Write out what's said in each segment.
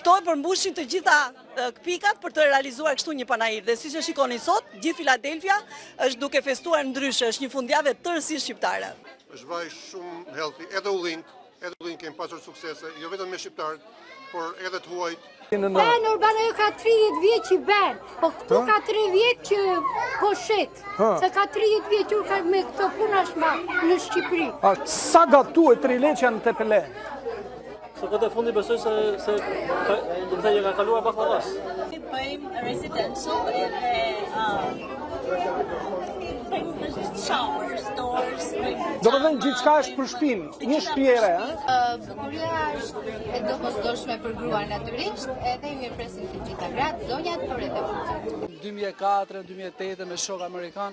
Këto e përmbushin të gjitha pikat për të realizuar kështu një panajir. Dhe si që shikoni sot, gjithë Philadelphia është duke festuar ndryshe, është një fundjavë tërësisht shqiptare. Është vaj shumë healthy, edhe Ullink kemi pasur suksese, jo vetëm me shqiptarët, por edhe të huajt. Ben Urbano ka 30 vjeç që ben, po këtu ka 3 vjeç që po shet. Se ka 30 vjeç që me këto puna shma në Shqipëri. Sa gatuhet trileqen të Pele? Se këtë e fundi besoj se do të thënë ka kaluar baklavas. Ne bëjmë residential edhe showers, doors. Do të thënë gjithçka është për shtëpinë, një shtëpi e re, Bukuria është e domosdoshme për gruan natyrisht, edhe ju presim të gjitha gratë, zonjat, por edhe burrat. 2004-2008 me shok amerikan,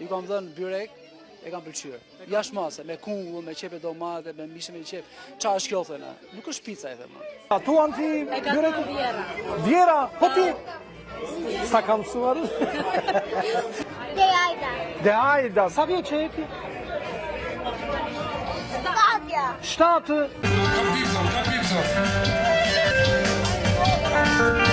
i kam dhënë byrek, e kam pëlqyer. Jashtë mase, me kungull, me qepe domate, me mishe me qep. Qa është kjo thëna? Nuk është pica e thëmë. A tu anë ti byrek? Vjera. Vjera? Po ti? Sa kam mësuar? De Ajda, sa vje që e ti? 7. 7?